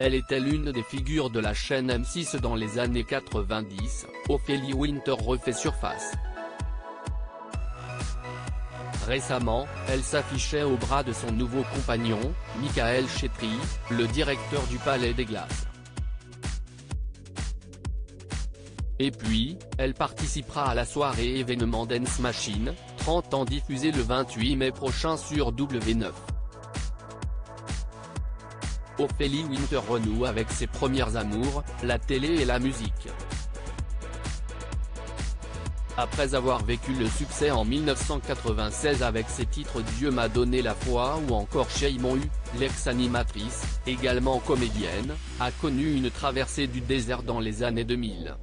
Elle était l'une des figures de la chaîne M6 dans les années 90, Ophélie Winter refait surface. Récemment, elle s'affichait au bras de son nouveau compagnon, Michael Chetry, le directeur du Palais des Glaces. Et puis, elle participera à la soirée événement Dance Machine, 30 ans diffusée le 28 mai prochain sur W9. Ophélie Winter renoue avec ses premières amours, la télé et la musique. Après avoir vécu le succès en 1996 avec ses titres Dieu m'a donné la foi ou encore Shame on You, l'ex-animatrice, également comédienne, a connu une traversée du désert dans les années 2000.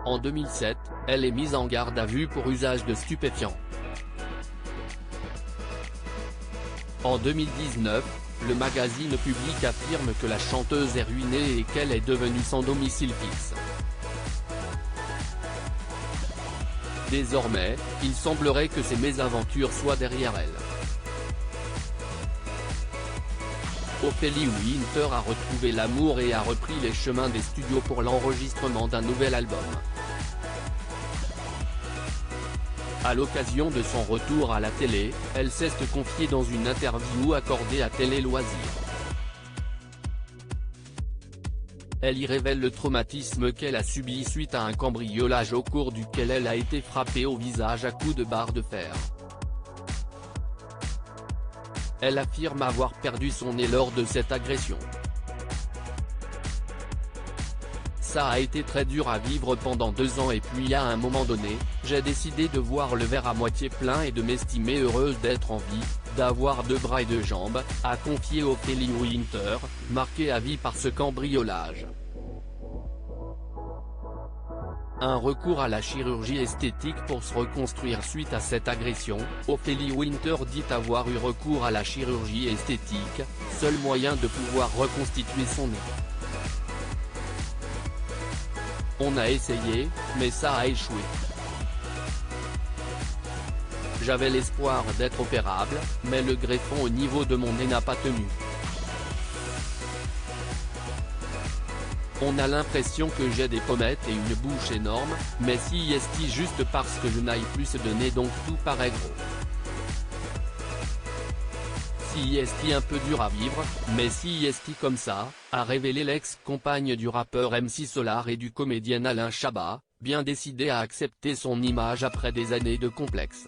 En 2007, elle est mise en garde à vue pour usage de stupéfiants. En 2019, le magazine Public affirme que la chanteuse est ruinée et qu'elle est devenue sans domicile fixe. Désormais, il semblerait que ces mésaventures soient derrière elle. Ophélie Winter a retrouvé l'amour et a repris les chemins des studios pour l'enregistrement d'un nouvel album. À l'occasion de son retour à la télé, elle s'est confiée dans une interview accordée à Télé Loisirs. Elle y révèle le traumatisme qu'elle a subi suite à un cambriolage au cours duquel elle a été frappée au visage à coups de barre de fer. Elle affirme avoir perdu son nez lors de cette agression. Ça a été très dur à vivre pendant 2 ans et puis à un moment donné, j'ai décidé de voir le verre à moitié plein et de m'estimer heureuse d'être en vie, d'avoir 2 bras et 2 jambes, a confié Ophélie Winter, marquée à vie par ce cambriolage. Un recours à la chirurgie esthétique pour se reconstruire suite à cette agression, Ophélie Winter dit avoir eu recours à la chirurgie esthétique, seul moyen de pouvoir reconstituer son nez. On a essayé, mais ça a échoué. J'avais l'espoir d'être opérable, mais le greffon au niveau de mon nez n'a pas tenu. On a l'impression que j'ai des pommettes et une bouche énorme, mais si est juste parce que je n'aille plus de nez donc tout paraît gros. Si est un peu dur à vivre, mais si est comme ça, a révélé l'ex-compagne du rappeur MC Solar et du comédien Alain Chabat, bien décidé à accepter son image après des années de complexe.